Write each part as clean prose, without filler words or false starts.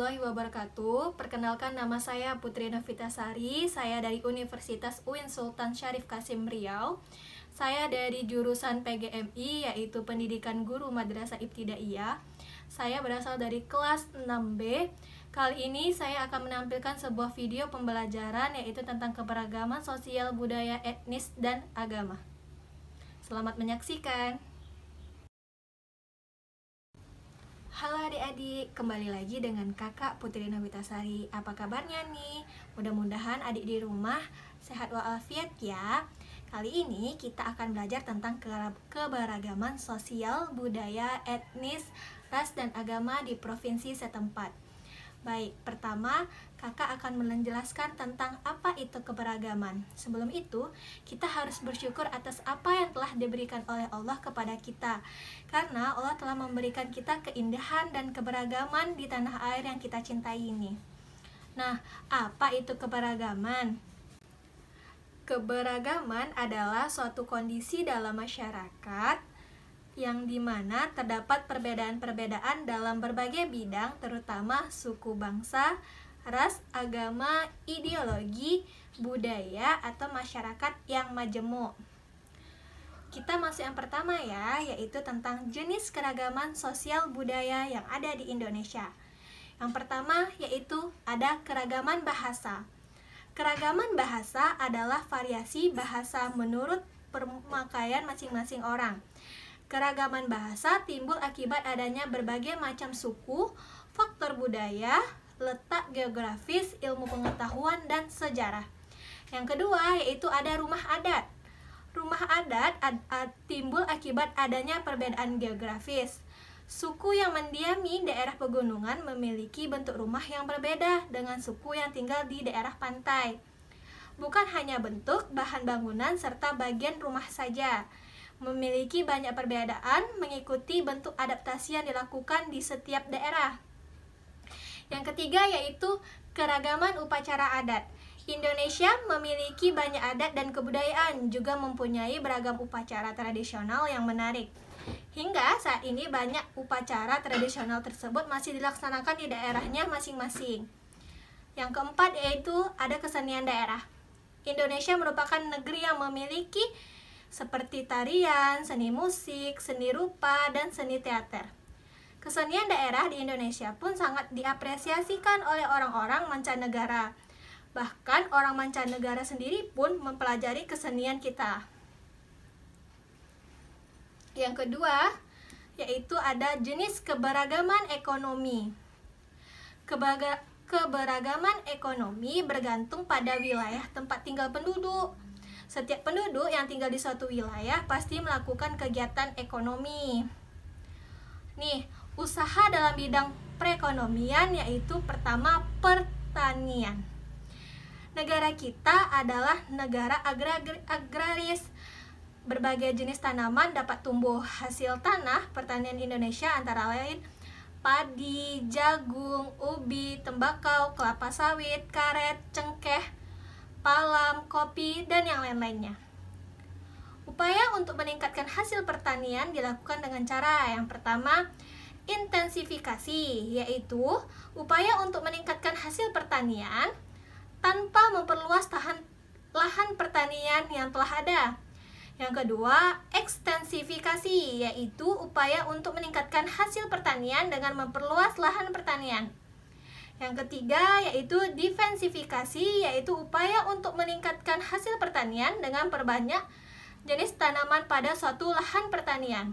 warahmatullahi wabarakatuh. Perkenalkan, nama saya Putri Novitasari. Saya dari Universitas UIN Sultan Syarif Qasim Riau. Saya dari jurusan PGMI, yaitu Pendidikan Guru Madrasah Ibtidaiyah. Saya berasal dari kelas 6B. Kali ini saya akan menampilkan sebuah video pembelajaran, yaitu tentang keberagaman sosial, budaya, etnis, dan agama. Selamat menyaksikan. Halo adik-adik, kembali lagi dengan kakak Putri Novitasari. Apa kabarnya nih? Mudah-mudahan adik di rumah sehat walafiat ya. Kali ini kita akan belajar tentang keberagaman sosial, budaya, etnis, ras, dan agama di provinsi setempat. Baik, pertama kakak akan menjelaskan tentang apa itu keberagaman. Sebelum itu, kita harus bersyukur atas apa yang telah diberikan oleh Allah kepada kita. Karena Allah telah memberikan kita keindahan dan keberagaman di tanah air yang kita cintai ini. Nah, apa itu keberagaman? Keberagaman adalah suatu kondisi dalam masyarakat yang dimana terdapat perbedaan-perbedaan dalam berbagai bidang, terutama suku bangsa, ras, agama, ideologi, budaya, atau masyarakat yang majemuk. Kita masuk yang pertama ya, yaitu tentang jenis keragaman sosial budaya yang ada di Indonesia. Yang pertama yaitu ada keragaman bahasa. Keragaman bahasa adalah variasi bahasa menurut pemakaian masing-masing orang. Keragaman bahasa timbul akibat adanya berbagai macam suku, faktor budaya, letak geografis, ilmu pengetahuan, dan sejarah. Yang kedua yaitu ada rumah adat. Rumah adat timbul akibat adanya perbedaan geografis. Suku yang mendiami daerah pegunungan memiliki bentuk rumah yang berbeda dengan suku yang tinggal di daerah pantai. Bukan hanya bentuk, bahan bangunan, serta bagian rumah saja. Memiliki banyak perbedaan mengikuti bentuk adaptasi yang dilakukan di setiap daerah. Yang ketiga yaitu keragaman upacara adat. Indonesia memiliki banyak adat dan kebudayaan, juga mempunyai beragam upacara tradisional yang menarik. Hingga saat ini banyak upacara tradisional tersebut masih dilaksanakan di daerahnya masing-masing. Yang keempat yaitu ada kesenian daerah. Indonesia merupakan negeri yang memiliki seperti tarian, seni musik, seni rupa, dan seni teater. Kesenian daerah di Indonesia pun sangat diapresiasikan oleh orang-orang mancanegara. Bahkan orang mancanegara sendiri pun mempelajari kesenian kita. Yang kedua, yaitu ada jenis keberagaman ekonomi. Keberagaman ekonomi bergantung pada wilayah tempat tinggal penduduk. Setiap penduduk yang tinggal di suatu wilayah pasti melakukan kegiatan ekonomi. Nih, usaha dalam bidang perekonomian yaitu pertama pertanian. Negara kita adalah negara agraris. Berbagai jenis tanaman dapat tumbuh hasil tanah pertanian Indonesia antara lain padi, jagung, ubi, tembakau, kelapa sawit, karet, cengkeh, palam, kopi, dan yang lain-lainnya. Upaya untuk meningkatkan hasil pertanian dilakukan dengan cara yang pertama, intensifikasi, yaitu upaya untuk meningkatkan hasil pertanian tanpa memperluas lahan pertanian yang telah ada. Yang kedua, ekstensifikasi, yaitu upaya untuk meningkatkan hasil pertanian dengan memperluas lahan pertanian. Yang ketiga yaitu diversifikasi, yaitu upaya untuk meningkatkan hasil pertanian dengan perbanyak jenis tanaman pada suatu lahan pertanian.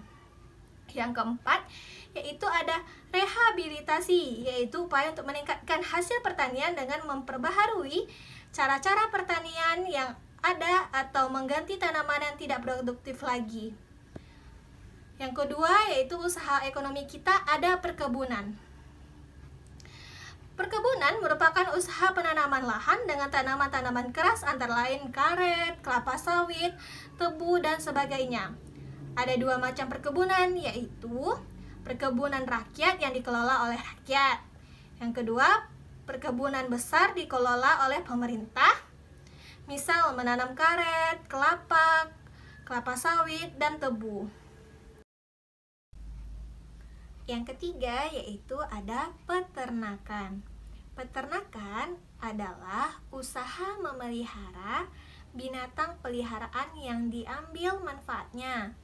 Yang keempat yaitu ada rehabilitasi, yaitu upaya untuk meningkatkan hasil pertanian dengan memperbaharui cara-cara pertanian yang ada atau mengganti tanaman yang tidak produktif lagi. Yang kedua yaitu usaha ekonomi kita ada perkebunan. Perkebunan merupakan usaha penanaman lahan dengan tanaman-tanaman keras antara lain karet, kelapa sawit, tebu, dan sebagainya. Ada dua macam perkebunan, yaitu perkebunan rakyat yang dikelola oleh rakyat. Yang kedua, perkebunan besar dikelola oleh pemerintah. Misal menanam karet, kelapa sawit, dan tebu. Yang ketiga yaitu ada peternakan. Peternakan adalah usaha memelihara binatang peliharaan yang diambil manfaatnya.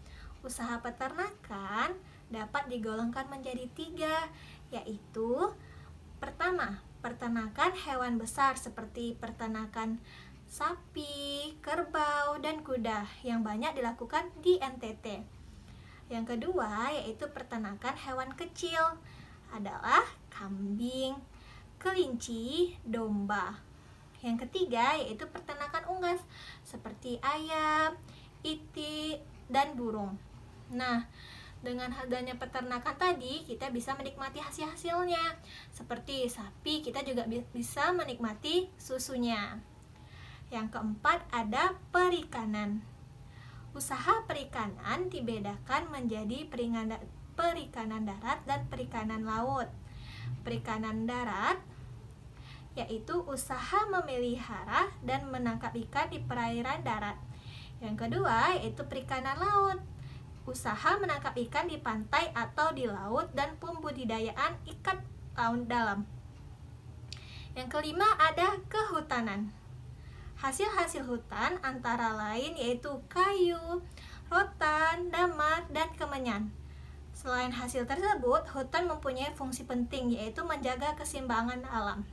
Usaha peternakan dapat digolongkan menjadi 3, yaitu pertama, peternakan hewan besar seperti peternakan sapi, kerbau, dan kuda yang banyak dilakukan di NTT. Yang kedua yaitu peternakan hewan kecil adalah kambing, kelinci, domba. Yang ketiga yaitu peternakan unggas seperti ayam, itik, dan burung. Nah, dengan adanya peternakan tadi kita bisa menikmati hasil-hasilnya. Seperti sapi, kita juga bisa menikmati susunya. Yang keempat ada perikanan. Usaha perikanan dibedakan menjadi perikanan darat dan perikanan laut. Perikanan darat yaitu usaha memelihara dan menangkap ikan di perairan darat. Yang kedua yaitu perikanan laut, usaha menangkap ikan di pantai atau di laut dan pembudidayaan ikan laut dalam. Yang kelima ada kehutanan. Hasil-hasil hutan antara lain yaitu kayu, rotan, damar, dan kemenyan. Selain hasil tersebut, hutan mempunyai fungsi penting yaitu menjaga keseimbangan alam.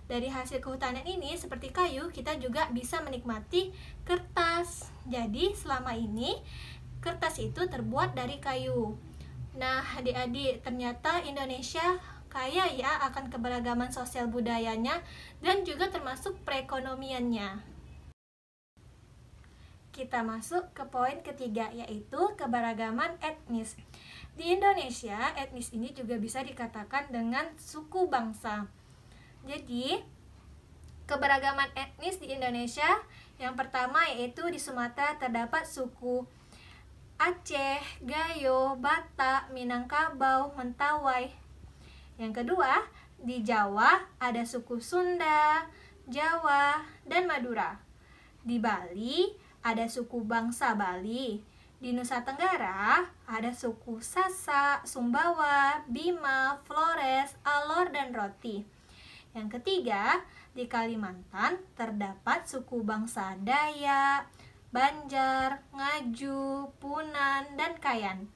Dari hasil kehutanan ini seperti kayu, kita juga bisa menikmati kertas. Jadi selama ini kertas itu terbuat dari kayu. Nah, adik-adik, ternyata Indonesia kaya ya akan keberagaman sosial budayanya dan juga termasuk perekonomiannya. Kita masuk ke poin ketiga yaitu keberagaman etnis. Di Indonesia, etnis ini juga bisa dikatakan dengan suku bangsa. Jadi, keberagaman etnis di Indonesia yang pertama yaitu di Sumatera terdapat suku Aceh, Gayo, Batak, Minangkabau, Mentawai. Yang kedua, di Jawa ada suku Sunda, Jawa, dan Madura. Di Bali ada suku bangsa Bali. Di Nusa Tenggara ada suku Sasak, Sumbawa, Bima, Flores, Alor, dan Roti. Yang ketiga, di Kalimantan terdapat suku bangsa Dayak, Banjar, Ngaju, Punan, dan Kayan.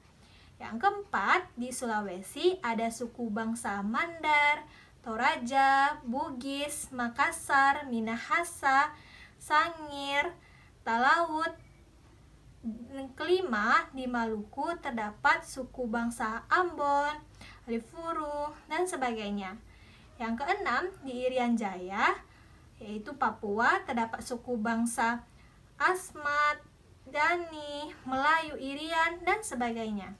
Yang keempat, di Sulawesi ada suku bangsa Mandar, Toraja, Bugis, Makassar, Minahasa, Sangir, Talaut. Yang kelima, di Maluku terdapat suku bangsa Ambon, Lifuru, dan sebagainya. Yang keenam, di Irian Jaya, yaitu Papua, terdapat suku bangsa Asmat, Dani, Melayu Irian, dan sebagainya.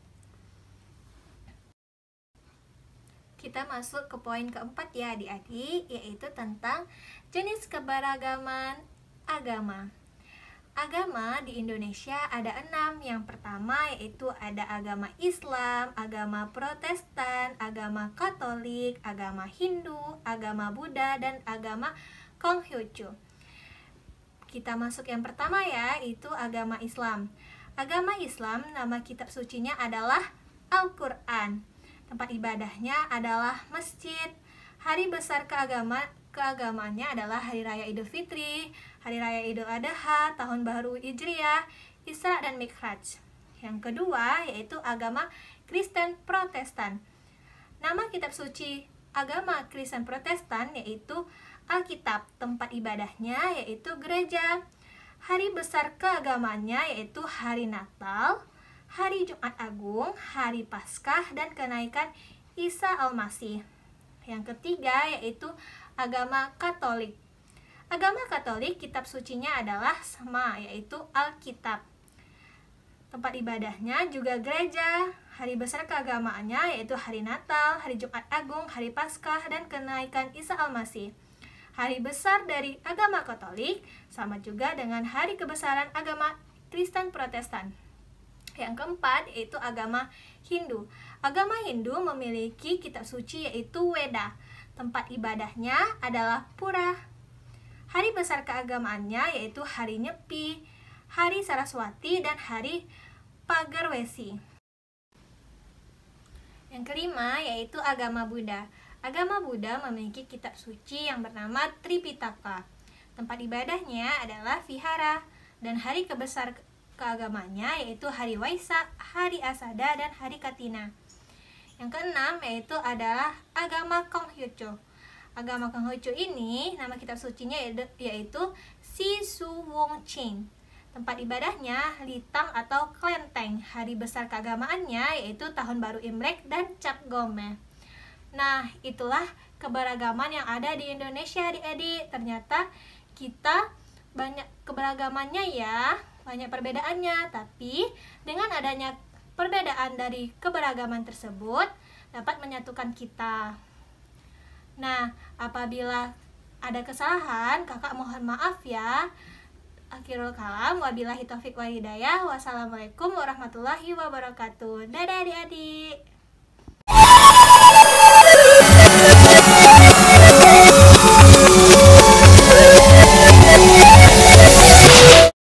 Kita masuk ke poin keempat ya adik-adik, yaitu tentang jenis keberagaman agama. Agama di Indonesia ada 6. Yang pertama yaitu ada agama Islam, agama Protestan, agama Katolik, agama Hindu, agama Buddha, dan agama Konghucu. Kita masuk yang pertama ya, itu agama Islam. Agama Islam, nama kitab sucinya adalah Al-Quran. Tempat ibadahnya adalah masjid. Hari besar keagamaannya adalah Hari Raya Idul Fitri, Hari Raya Idul Adha, Tahun Baru Hijriah, Isra dan Mi'raj. Yang kedua yaitu agama Kristen Protestan. Nama kitab suci agama Kristen Protestan yaitu Alkitab. Tempat ibadahnya yaitu gereja. Hari besar keagamaannya yaitu Hari Natal, Hari Jumat Agung, Hari Paskah, dan kenaikan Isa Al-Masih. Yang ketiga yaitu agama Katolik. Agama Katolik kitab sucinya adalah sama, yaitu Alkitab. Tempat ibadahnya juga gereja. Hari besar keagamaannya yaitu Hari Natal, Hari Jumat Agung, Hari Paskah, dan kenaikan Isa Al-Masih. Hari besar dari agama Katolik sama juga dengan hari kebesaran agama Kristen Protestan. Yang keempat yaitu agama Hindu. Agama Hindu memiliki kitab suci yaitu Weda. Tempat ibadahnya adalah Pura. Hari besar keagamaannya yaitu Hari Nyepi, Hari Saraswati, dan Hari Pagarwesi. Yang kelima yaitu agama Buddha. Agama Buddha memiliki kitab suci yang bernama Tripitaka. Tempat ibadahnya adalah vihara, dan hari kebesar keagamannya yaitu hari Waisak, hari Asada, dan hari Katina. Yang keenam yaitu adalah agama Konghucu. Agama Konghucu ini nama kitab sucinya yaitu Sisuwungching. Tempat ibadahnya Litang atau Klenteng. Hari besar keagamaannya yaitu Tahun Baru Imlek dan Cap Gome. Nah, itulah keberagaman yang ada di Indonesia, adik-adik. Ternyata kita banyak keberagamannya ya, banyak perbedaannya. Tapi dengan adanya perbedaan dari keberagaman tersebut dapat menyatukan kita. Nah, apabila ada kesalahan, kakak mohon maaf ya. Akhirul kalam, wabillahi taufiq wal hidayah. Wassalamualaikum warahmatullahi wabarakatuh. Dadah adik-adik.